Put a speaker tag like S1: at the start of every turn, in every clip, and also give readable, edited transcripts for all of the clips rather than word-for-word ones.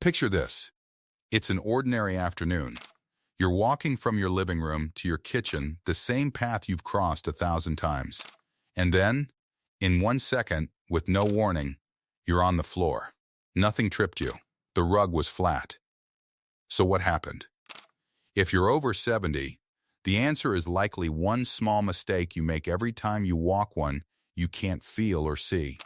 S1: Picture this. It's an ordinary afternoon. You're walking from your living room to your kitchen, the same path you've crossed 1,000 times. And then, in 1 second, with no warning, you're on the floor. Nothing tripped you. The rug was flat. So what happened? If you're over 70, the answer is likely one small mistake you make every time you walk one you can't feel or see.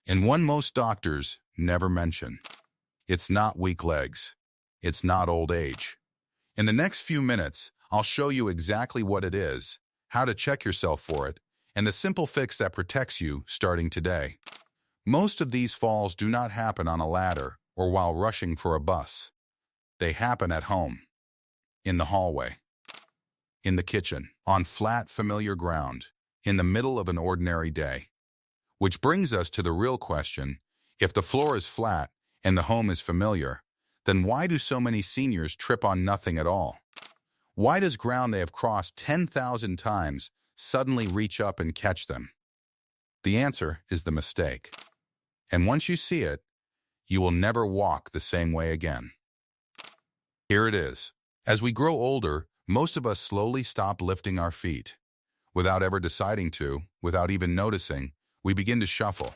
S1: And one most doctors never mention. It's not weak legs. It's not old age. In the next few minutes, I'll show you exactly what it is, how to check yourself for it, and the simple fix that protects you starting today. Most of these falls do not happen on a ladder or while rushing for a bus. They happen at home, in the hallway, in the kitchen, on flat, familiar ground, in the middle of an ordinary day. Which brings us to the real question: if the floor is flat and the home is familiar, then why do so many seniors trip on nothing at all? Why does ground they have crossed 10,000 times suddenly reach up and catch them? The answer is the mistake. And once you see it, you will never walk the same way again. Here it is. As we grow older, most of us slowly stop lifting our feet. Without ever deciding to, without even noticing, we begin to shuffle.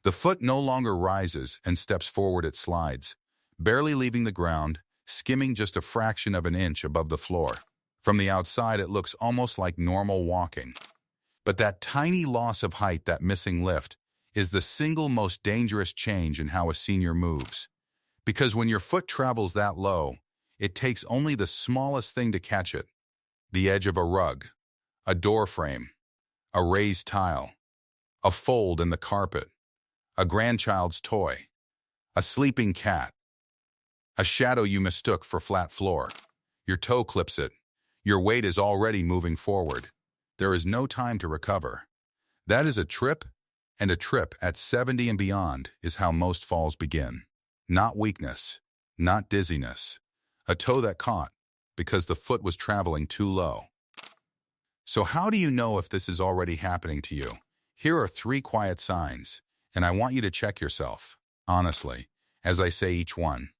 S1: The foot no longer rises and steps forward, it slides, barely leaving the ground, skimming just a fraction of an inch above the floor. From the outside, it looks almost like normal walking. But that tiny loss of height, that missing lift, is the single most dangerous change in how a senior moves. Because when your foot travels that low, it takes only the smallest thing to catch it: the edge of a rug, a door frame, a raised tile, a fold in the carpet, a grandchild's toy, a sleeping cat, a shadow you mistook for flat floor. Your toe clips it. Your weight is already moving forward. There is no time to recover. That is a trip, and a trip at 70 and beyond is how most falls begin. Not weakness, not dizziness. A toe that caught because the foot was traveling too low. So how do you know if this is already happening to you? Here are 3 quiet signs, and I want you to check yourself, honestly, as I say each one.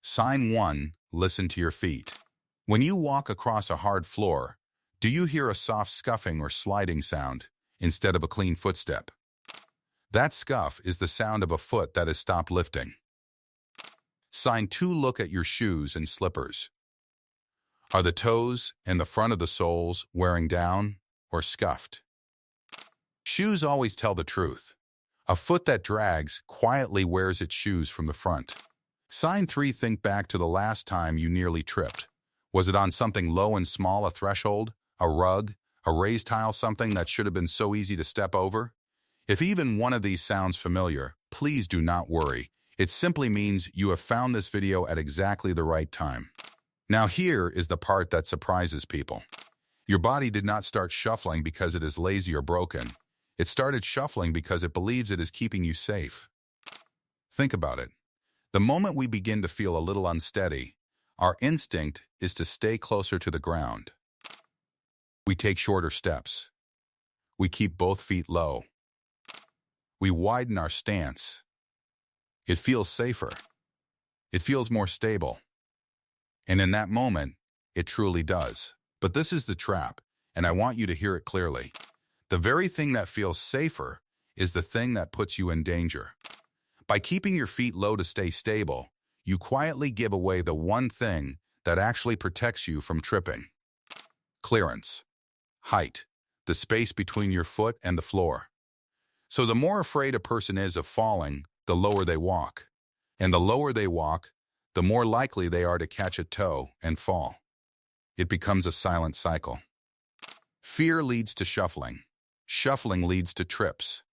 S1: Sign 1, listen to your feet. When you walk across a hard floor, do you hear a soft scuffing or sliding sound instead of a clean footstep? That scuff is the sound of a foot that has stopped lifting. Sign 2, look at your shoes and slippers. Are the toes and the front of the soles wearing down or scuffed? Shoes always tell the truth. A foot that drags quietly wears its shoes from the front. Sign 3, think back to the last time you nearly tripped. Was it on something low and small, a threshold, a rug, a raised tile, something that should have been so easy to step over? If even one of these sounds familiar, please do not worry. It simply means you have found this video at exactly the right time. Now here is the part that surprises people. Your body did not start shuffling because it is lazy or broken. It started shuffling because it believes it is keeping you safe. Think about it. The moment we begin to feel a little unsteady, our instinct is to stay closer to the ground. We take shorter steps. We keep both feet low. We widen our stance. It feels safer. It feels more stable. And in that moment, it truly does. But this is the trap, and I want you to hear it clearly. The very thing that feels safer is the thing that puts you in danger. By keeping your feet low to stay stable, you quietly give away the one thing that actually protects you from tripping. Clearance. Height. The space between your foot and the floor. So the more afraid a person is of falling, the lower they walk. And the lower they walk, the more likely they are to catch a toe and fall. It becomes a silent cycle. Fear leads to shuffling. Shuffling leads to trips.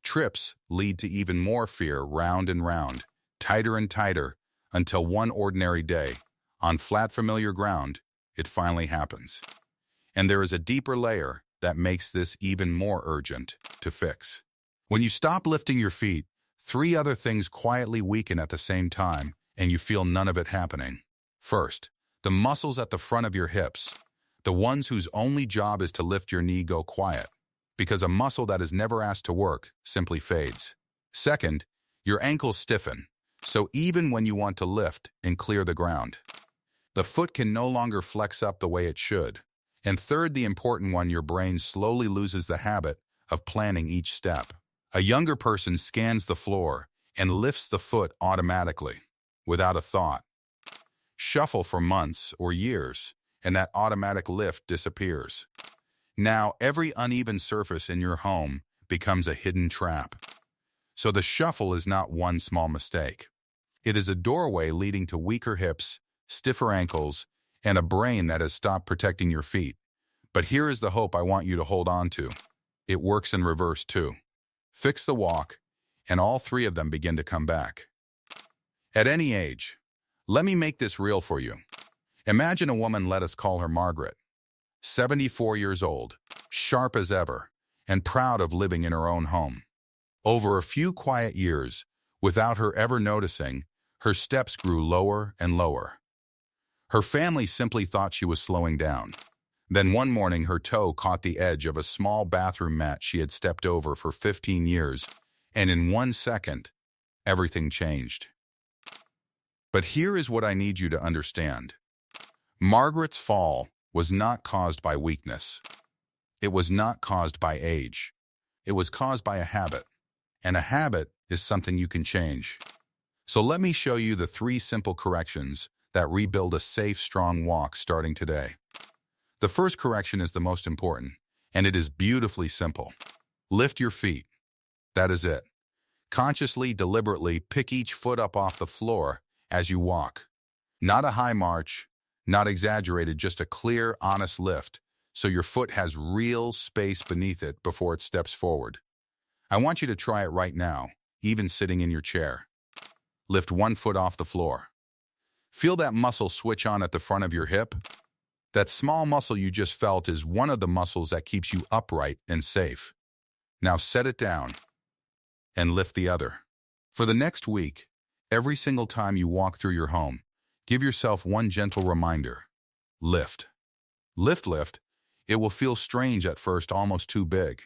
S1: Trips lead to even more fear, round and round, tighter and tighter, until one ordinary day, on flat familiar ground, it finally happens. And there is a deeper layer that makes this even more urgent to fix. When you stop lifting your feet, 3 other things quietly weaken at the same time, and you feel none of it happening. First, the muscles at the front of your hips, the ones whose only job is to lift your knee, go quiet, because a muscle that is never asked to work simply fades. Second, your ankles stiffen, So even when you want to lift and clear the ground, the foot can no longer flex up the way it should. And third, the important one, your brain slowly loses the habit of planning each step. A younger person scans the floor and lifts the foot automatically, without a thought. Shuffle for months or years, and that automatic lift disappears. Now, every uneven surface in your home becomes a hidden trap. So the shuffle is not one small mistake. It is a doorway leading to weaker hips, stiffer ankles, and a brain that has stopped protecting your feet. But here is the hope I want you to hold on to. It works in reverse too. Fix the walk, and all three of them begin to come back. At any age, let me make this real for you. Imagine a woman, let us call her Margaret, 74 years old, sharp as ever, and proud of living in her own home. Over a few quiet years, without her ever noticing, her steps grew lower and lower. Her family simply thought she was slowing down. Then one morning, her toe caught the edge of a small bathroom mat she had stepped over for 15 years, and in 1 second, everything changed. But here is what I need you to understand. Margaret's fall was not caused by weakness. It was not caused by age. It was caused by a habit. And a habit is something you can change. So let me show you the 3 simple corrections that rebuild a safe, strong walk starting today. The first correction is the most important, and it is beautifully simple. Lift your feet. That is it. Consciously, deliberately pick each foot up off the floor as you walk. Not a high march, not exaggerated, just a clear, honest lift, so your foot has real space beneath it before it steps forward. I want you to try it right now, even sitting in your chair. Lift one foot off the floor. Feel that muscle switch on at the front of your hip. That small muscle you just felt is one of the muscles that keeps you upright and safe. Now set it down and lift the other. For the next week, every single time you walk through your home, give yourself one gentle reminder. Lift. Lift, lift. It will feel strange at first, almost too big.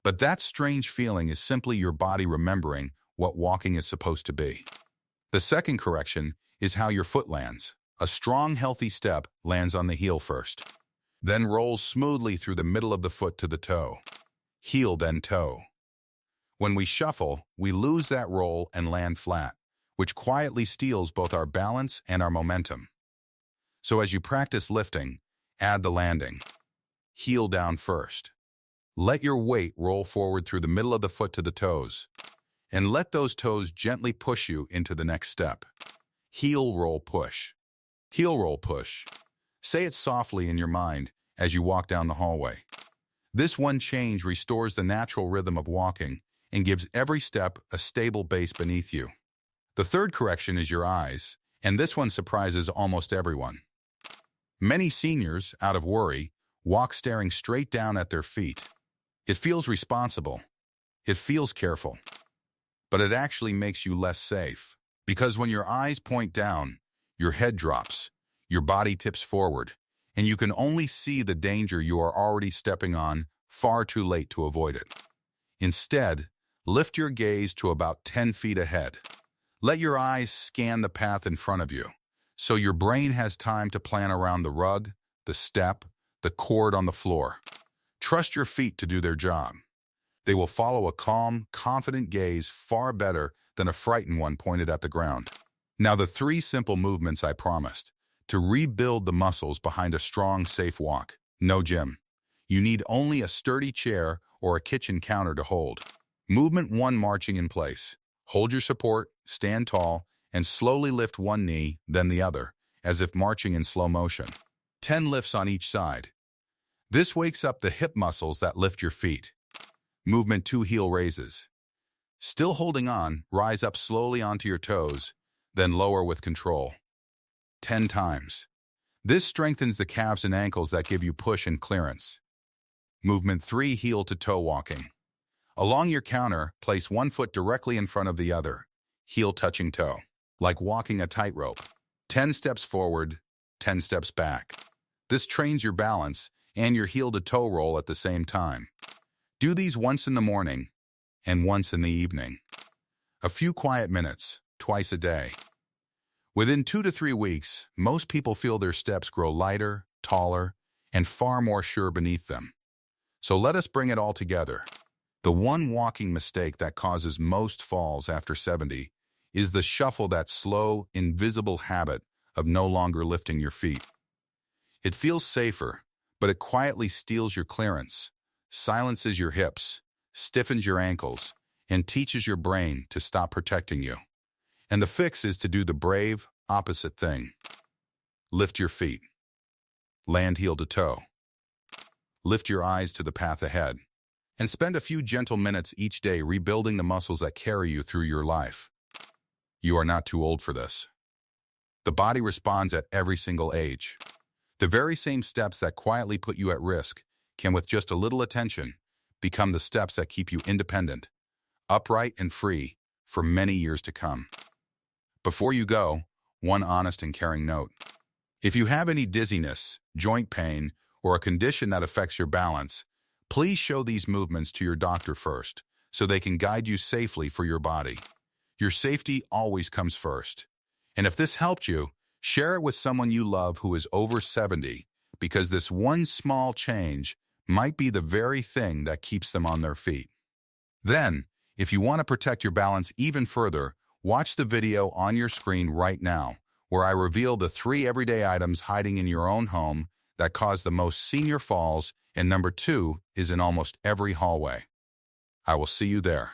S1: But that strange feeling is simply your body remembering what walking is supposed to be. The second correction is how your foot lands. A strong, healthy step lands on the heel first, then rolls smoothly through the middle of the foot to the toe. Heel, then toe. When we shuffle, we lose that roll and land flat, which quietly steals both our balance and our momentum. So as you practice lifting, add the landing. Heel down first. Let your weight roll forward through the middle of the foot to the toes, and let those toes gently push you into the next step. Heel roll push. Heel roll push. Say it softly in your mind as you walk down the hallway. This one change restores the natural rhythm of walking and gives every step a stable base beneath you. The third correction is your eyes, and this one surprises almost everyone. Many seniors, out of worry, walk staring straight down at their feet. It feels responsible. It feels careful. But it actually makes you less safe. Because when your eyes point down, your head drops, your body tips forward, and you can only see the danger you are already stepping on far too late to avoid it. Instead, lift your gaze to about 10 feet ahead. Let your eyes scan the path in front of you, so your brain has time to plan around the rug, the step, the cord on the floor. Trust your feet to do their job. They will follow a calm, confident gaze far better than a frightened one pointed at the ground. Now the 3 simple movements I promised to rebuild the muscles behind a strong, safe walk. No gym. You need only a sturdy chair or a kitchen counter to hold. Movement 1, marching in place. Hold your support, stand tall, and slowly lift one knee, then the other, as if marching in slow motion. 10 lifts on each side. This wakes up the hip muscles that lift your feet. Movement 2, heel raises. Still holding on, rise up slowly onto your toes, then lower with control. 10 times. This strengthens the calves and ankles that give you push and clearance. Movement 3, heel to toe walking. Along your counter, place one foot directly in front of the other, heel touching toe, like walking a tightrope. 10 steps forward, 10 steps back. This trains your balance and your heel to toe roll at the same time. Do these once in the morning and once in the evening. A few quiet minutes, twice a day. Within 2 to 3 weeks, most people feel their steps grow lighter, taller, and far more sure beneath them. So let us bring it all together. The one walking mistake that causes most falls after 70 is the shuffle, that slow, invisible habit of no longer lifting your feet. It feels safer, but it quietly steals your clearance, silences your hips, stiffens your ankles, and teaches your brain to stop protecting you. And the fix is to do the brave, opposite thing. Lift your feet. Land heel to toe. Lift your eyes to the path ahead. And spend a few gentle minutes each day rebuilding the muscles that carry you through your life. You are not too old for this. The body responds at every single age. The very same steps that quietly put you at risk can, with just a little attention, become the steps that keep you independent, upright, and free for many years to come. Before you go, one honest and caring note. If you have any dizziness, joint pain, or a condition that affects your balance, please show these movements to your doctor first, so they can guide you safely for your body. Your safety always comes first. And if this helped you, share it with someone you love who is over 70, because this one small change might be the very thing that keeps them on their feet. Then, if you want to protect your balance even further, watch the video on your screen right now, where I reveal the 3 everyday items hiding in your own home that cause the most senior falls, and number 2 is in almost every hallway. I will see you there.